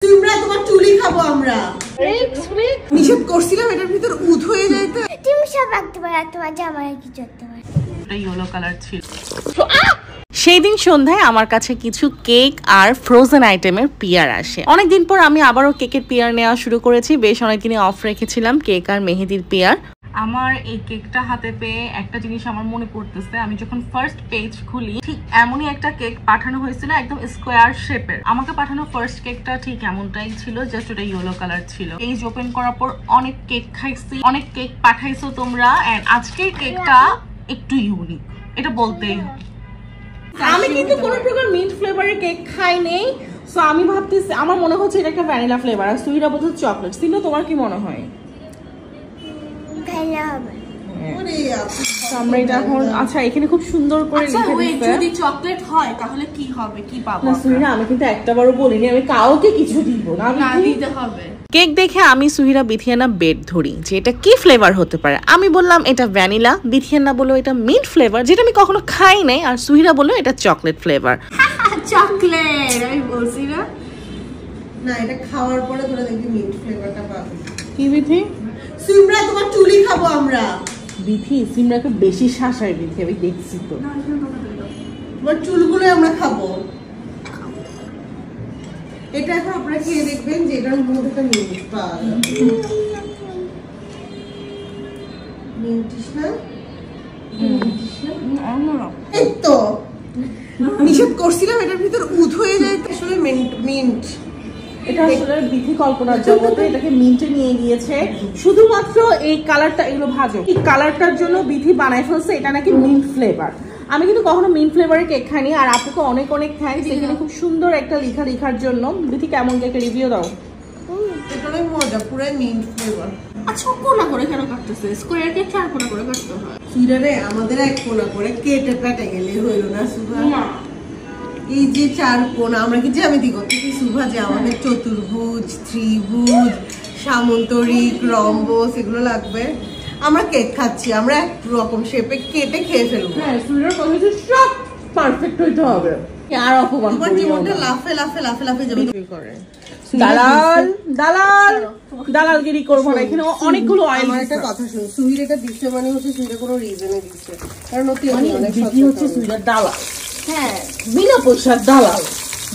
তোমরা তোমার চুলি খাবো আমরা। নিষেধ করছিলাম এটার ভিতর উদ হয়ে যাইতে। তুমি সব রাখতে পারো, তোমার জামায় কি করতে পারো। এটা ইয়েলো কালার ছিল। সেই দিন সন্ধ্যায় আমার কাছে কিছু কেক আর ফ্রোজেন আইটেমের পিয়ার আসে। অনেকদিন পর আমি আবারও কেকের পিয়ার নেওয়া শুরু করেছি। বেশ অনেকদিনই অফ রেখেছিলাম কেক আর মেহেদির পিয়ার। আমার এই কেকটা হাতে পেয়ে একটা জিনিস আমার মনে পড়তেছে, আমি যখন ফার্স্ট পেজ খুলি ঠিক এমনই একটা কেক পাঠানো হয়েছিল, একদম স্কোয়ার শেপের। আমাকে পাঠানো ফার্স্ট কেকটা ঠিক এমনটাই ছিল, জাস্ট ওটা ইয়েলো কালার ছিল। পেজ ওপেন করার পর অনেক কেক খাইছি, অনেক কেক পাঠাইছো তোমরা, এন্ড আজকের কেকটা একটু ইউনিক, এটা বলতেই হবে। আমি কিন্তু কোনো প্রকার মিন্ট ফ্লেভারের কেক খাই নেই, সো আমি ভাবতেছি আমার মনে হচ্ছে এটা একটা ভ্যানিলা ফ্লেভার আর সুইরা বলছে চকলেট। সিনো তোমার কি মনে হয়? ভ্যানিলা হবে। আমরা এটা এখন আচ্ছা এখানে খুব সুন্দর করে লিখে দিয়েছে। যদি চকলেট হয় তাহলে কি হবে, কি পাবো? না সুইরা, আমি কিন্তু একটাবারও বলিনি আমি কাউকে কিছু দিব না, না দিতে হবে। কেক দেখে আমি সুহিরা বিথিয়ানা বেড ধরি যে এটা কি ফ্লেভার হতে পারে। আমি বললাম এটা ভ্যানিলা, বিথিয়ানা বললো এটা মিন্ট ফ্লেভার, যেটা আমি কখনো খাই নাই, আর সুহিরা বললো এটা চকলেট ফ্লেভার। চকলেট আমি বলছি না, না এটা খাওয়ার পরে তোরা দেখবি মিন্ট ফ্লেভারটা পাবি। কি বিথি? তোমরা তোমার চুলি খাবো আমরা। বিথি সিমরাকে বেশি শাসায় বিথি, আমি দেখছি তো। তোমার চুলগুলো আমরা খাবো। এটা এখন আপনারা খেয়ে দেখবেন যে এটার মধ্যে একটা মিন্ট পাওয়া যাবে। মিন্টিস না? এই তো নিষেধ করছিলাম এটার ভিতর উদ হয়ে যাইতে, আসলে মিন্ট। এটা আসলে বিথি কল্পনার জগতে এটাকে মিন্টে নিয়ে গিয়েছে শুধুমাত্র এই কালারটা, এগুলো ভাজো এই কালারটার জন্য বিথি বানাই ফেলছে এটা নাকি মিন্ট ফ্লেভার। আমি কিন্তু কখনো মিন্ট ফ্লেভারের কেক খাইনি, আর আপুকে অনেক অনেক থ্যাঙ্কস এখানে খুব সুন্দর একটা লেখার জন্য। বিথি কেমন কেকের রিভিউ দাও? এটা অনেক মজা, পুরাই মিন্ট ফ্লেভার। আচ্ছা কোনা করে কেন কাটতেছে? স্কোয়ার কেক চার কোনা করে কাটতে হয়। সুইরারে আমাদের এক কোনা করে কেটে পেটে গেলে হইল না সুভা। এই যে চার কোনা আমরা কি জ্যামিতি করতেছি সুভা, যে আমাদের চতুর্ভুজ, ত্রিভুজ, সামন্তরিক, রম্বস এগুলো লাগবে। আমরা কেক খাচ্ছি, আমরা এক রকম শেপে কেটে খেয়ে ফেলবো। হ্যাঁ সুইরার কথা হচ্ছে সব পারফেক্ট হইতে হবে। আর অপমান তোমার জীবনটা লাফে লাফে লাফে লাফে যাবে করে। দালাল দালাল দালালগিরি করবো না, এখানে অনেকগুলো অয়েল। আমার একটা কথা শুন, সুহির এটা দিচ্ছে মানে হচ্ছে সুহির কোনো রিজনে দিচ্ছে, কারণ ওতে অনেক বিধি হচ্ছে সুইরার দালাল। হ্যাঁ বিনা পয়সার দালাল,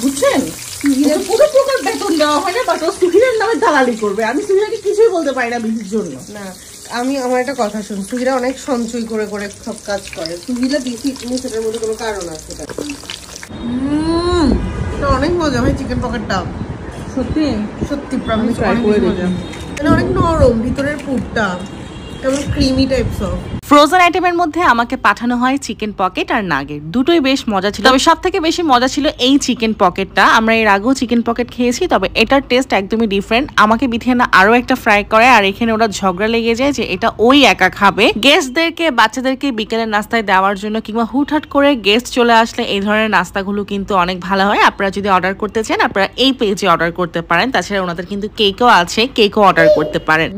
বুঝছেন? সুহিরের পুরো প্রকার বেতন দেওয়া হয় না, বাট ও সুহিরের নামে দালালি করবে। আমি সুহিরাকে কিছুই বলতে পারি না বিধির জন্য। না আমার একটা কথা শুন, সুহিরা অনেক সঞ্চয় করে করে সব কাজ করে। সুহিরা দিচ্ছি তুমি সেটার মধ্যে কোনো কারণ আছে। এটা অনেক মজা হয় চিকেন পকেটটা, সত্যি সত্যি ট্রাই করে দেখি। মানে অনেক নরম ভিতরের পুরটা, কেমন ক্রিমি টাইপস অফ। ফ্রোজেন আইটেমের মধ্যে আমাকে পাঠানো হয় চিকেন পকেট আর নাগেট, দুটোই বেশ মজা ছিল। তবে সব থেকে বেশি মজা ছিল এই চিকেন পকেটটা। আমরা এর আগেও চিকেন পকেট খেয়েছি, তবে এটার টেস্ট একদমই ডিফারেন্ট। আমাকে বিথিয়ানা আরো একটা ফ্রাই করে, আর এখানে ওরা ঝগড়া লেগে যায় যে এটা ওই একা খাবে। গেস্টদেরকে, বাচ্চাদেরকে বিকেলের নাস্তায় দেওয়ার জন্য কিংবা হুটহাট করে গেস্ট চলে আসলে এই ধরনের নাস্তাগুলো কিন্তু অনেক ভালো হয়। আপনারা যদি অর্ডার করতে চান আপনারা এই পেজে অর্ডার করতে পারেন। তাছাড়া ওনাদের কিন্তু কেকও আছে, কেকও অর্ডার করতে পারেন।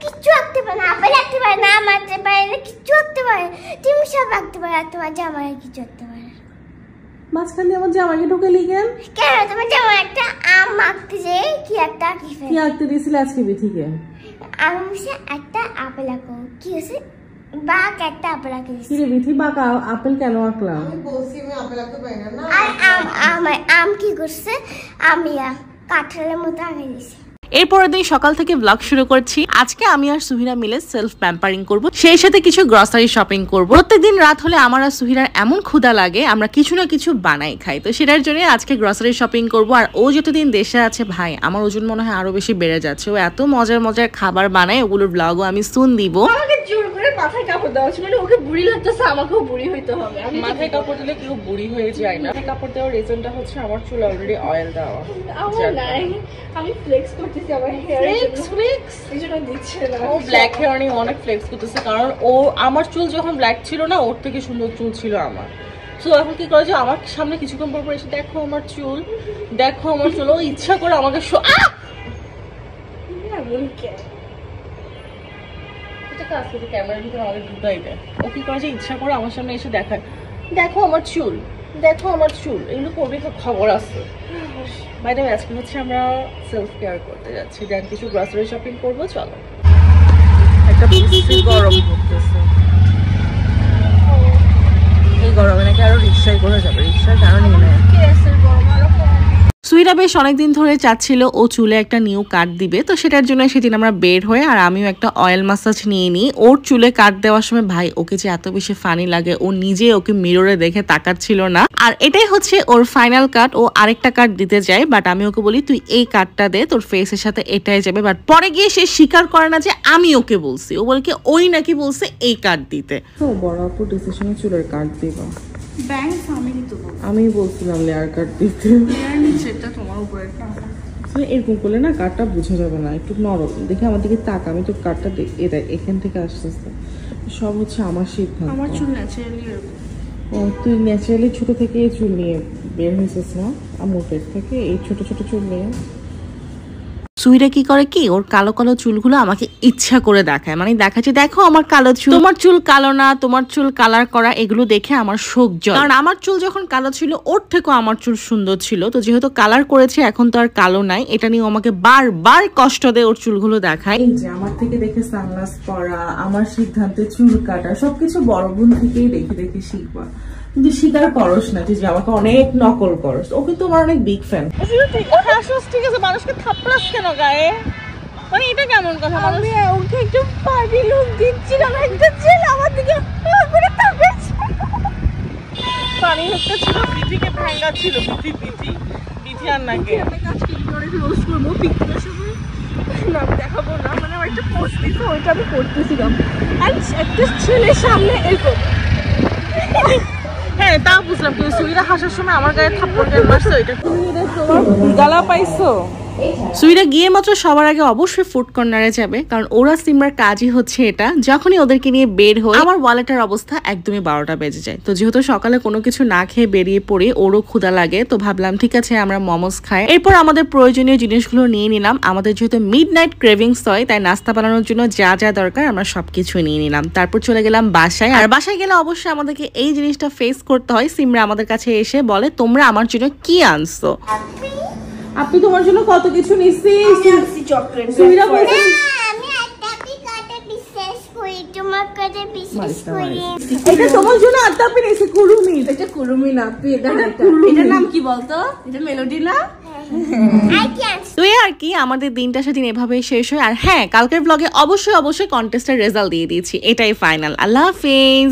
কিচ্ছু রাখতে পারে না, আপেল রাখতে পারে না, মারতে পারে না, কিচ্ছু রাখতে পারে। তুমি সব রাখতে পারো, তোমার জামায় কি করতে পারে। মাঝখান দিয়ে আমার জামাকে ঢুকে লিখেন কেন? তোমার জামায় একটা আম মাখতে যে কি একটা কি আঁকতে দিয়েছিল আজকে বিথিকে? আমি বলছি একটা আপেল আঁকো, কি হয়েছে? বাঘ একটা আপেল আঁকে দিয়েছে। কি রে বিথি, বাঁকা আপেল কেন আঁকলাম? আমি বলছি আমি আপেল আঁকতে পারি না। আর আম কি করছে? আমি কাঁঠালের মতো আঁকে দিয়েছি। এরপরের দিন সকাল থেকে ব্লগ শুরু করছি। আজকে আমি আর সুহিরা মিলে সেলফ প্যাম্পারিং করব, সেই সাথে কিছু গ্রসারি শপিং করব। প্রত্যেকদিন রাত হলে আমার আর সুহিরার এমন ক্ষুধা লাগে আমরা কিছু না কিছু বানাই খাই, তো সেটার জন্য আজকে গ্রসারি শপিং করব। আর ও যতদিন দেশে আছে ভাই আমার ওজন মনে হয় আরো বেশি বেড়ে যাচ্ছে। ও এত মজার মজার খাবার বানায়, ওগুলোর ব্লগও আমি শুন দিব। আমাকে জোর করে মাথায় কাপড় দেওয়া হচ্ছে, মানে ওকে বুড়ি লাগতেছে, আমাকেও বুড়ি হইতে হবে। আমি মাথায় কাপড় দিলে কেউ বুড়ি হয়ে যায় না। কাপড় দেওয়ার রিজনটা হচ্ছে আমার চুল অলরেডি অয়েল দেওয়া। আমার নাই, আমি ফ্লেক্স করতেছি আমার হেয়ার ফ্লেক্স এই জন্য দিচ্ছে না। ও ব্ল্যাক হেয়ার নিয়ে অনেক ফ্লেক্স করতেছে, কারণ ও আমার চুল যখন ব্ল্যাক ছিল না ওর থেকে সুন্দর চুল ছিল আমার। সো এখন কি করে যে আমার সামনে কিছুক্ষণ পর এসে দেখো আমার চুল, দেখো আমার চুল, ও ইচ্ছা করে আমাকে ক্যামেরার ভিতরে আমাকে ঢুকাই দেয়। ও কি করে যে ইচ্ছা করে আমার সামনে এসে দেখায় দেখো আমার চুল, দেখো আমার চুল এগুলো করবে তো খবর আছে। বাই দ্য ওয়ে আজকে হচ্ছে আমরা সেলফ কেয়ার করতে যাচ্ছি, দেন কিছু গ্রসারি শপিং করবো। চলো। একটা বেশি গরম পড়তেছে, এই গরমে নাকি আরো রিক্সায় করে যাবে, রিক্সায় কারণে না সুইরা বেশ অনেকদিন ধরে চাচ্ছিল ও চুলে একটা নিউ কাট দিবে, তো সেটার জন্য সেদিন আমরা বের হয়ে আর আমিও একটা অয়েল মাসাজ নিয়ে নিই। ওর চুলে কাট দেওয়ার সময় ভাই ওকে যে এত বেশি ফানি লাগে, ও নিজে ওকে মিররে দেখে তাকাচ্ছিল না। আর এটাই হচ্ছে ওর ফাইনাল কাট। ও আরেকটা কাট দিতে যায়, বাট আমি ওকে বলি তুই এই কাটটা দে, তোর ফেসের সাথে এটাই যাবে। বাট পরে গিয়ে সে স্বীকার করে না যে আমি ওকে বলছি, ও বলে কি ওই নাকি বলছে এই কাট দিতে। তো বড় আপু ডিসিশনে চুলের কাট দিবা, ব্যাংক আমি তো আমি বলছিলাম লেয়ার কাট দিতে। সেটা তোমার উপরে এরকম করলে না কাটটা বোঝা যাবে না, একটু নরম দেখে আমার দিকে তাক, আমি তো কাটটা এখান থেকে আসতে আসতে সব হচ্ছে আমার সিদ্ধান্ত। আমার চুল ন্যাচারালি এরকম। ও তুই ন্যাচারালি ছোট থেকে এই চুল নিয়ে বের হয়েছিস না আমার পেট থেকে, এই ছোট ছোট চুল নিয়ে। সুইরা কি করে কি ওর কালো কালো চুলগুলো আমাকে ইচ্ছা করে দেখায়, মানে দেখাচ্ছে দেখো আমার কালো চুল, তোমার চুল কালো না, তোমার চুল কালার করা। এগুলো দেখে আমার শোক জল, কারণ আমার চুল যখন কালো ছিল ওর থেকেও আমার চুল সুন্দর ছিল। তো যেহেতু কালার করেছে এখন তো আর কালো নাই, এটা নিয়ে আমাকে বারবার কষ্ট দেয় ওর চুলগুলো দেখায়। এই যে আমার থেকে দেখে সানগ্লাস পরা, আমার সিদ্ধান্তে চুল কাটা, সবকিছু বড় বোন থেকেই দেখে দেখে শিখবা। কিন্তু স্বীকার করস না যে আমাকে অনেক নকল করস, ও কিন্তু আমার অনেক বিগ ফ্যান। ঠিক আছে, মানুষকে থাপ্পড়াস কেন গায়ে, মানে এটা কেমন কথা? আমি ওকে একটু পার্টি লুক দিচ্ছিলাম, একটা ছেলে আমার দিকে করে তাকাচ্ছে। পানি একটা ছিল, বিথিকে ভাঙ্গা ছিল, বিথি আর নাকি আজকে করে রোস্ট করবো পিকনিকের সময় না দেখাবো না, মানে আমার একটা পোস্ট দিতে ওইটা আমি করতেছিলাম আর একটা ছেলের সামনে এরকম। হ্যাঁ তা বুঝলাম, কিন্তু সুইরা হাসার সময় আমার গায়ে থাপ্পড় মারছে, এটা তোমার গালা পাইছো। সুইরা গিয়ে মাত্র সবার আগে অবশ্যই ফুড কর্নারে যাবে, কারণ ওরা সিমরার কাজই হচ্ছে এটা। যখনই ওদেরকে নিয়ে বের হয় আমার ওয়ালেটের অবস্থা একদমই 12টা বেজে যায়। তো যেহেতু সকালে কোনো কিছু না খেয়ে বেরিয়ে পড়ি, ওরও ক্ষুধা লাগে, তো ভাবলাম ঠিক আছে আমরা মোমোস খাই। এরপর আমাদের প্রয়োজনীয় জিনিসগুলো নিয়ে নিলাম। আমাদের যেহেতু মিডনাইট ক্রেভিংস হয়, তাই নাস্তা বানানোর জন্য যা যা দরকার আমরা সবকিছু নিয়ে নিলাম। তারপর চলে গেলাম বাসায়। আর বাসায় গেলে অবশ্যই আমাদেরকে এই জিনিসটা ফেস করতে হয়। সিমরা আমাদের কাছে এসে বলে তোমরা আমার জন্য কি আনছো? আপনি তোমার জন্য কত কিছু নিছি। চকলেট সুইরা বলছে আমি একটা পিকাতে বিশ্বাস করি, তোমার কাছে বিশ্বাস করি। এটা তোমার জন্য আড্ডা আপনি নিছি কুরুমি। এটা কুরুমি না, এটার নাম কি বলতো? এটা মেলোডি না? I can. তো আর কি আমাদের দিনটা সেদিন এভাবেই শেষ হয়। আর হ্যাঁ, কালকের ব্লগে অবশ্যই কন্টেস্টের রেজাল্ট দিয়ে দিয়েছি, এটাই ফাইনাল। আল্লাহ হাফেজ।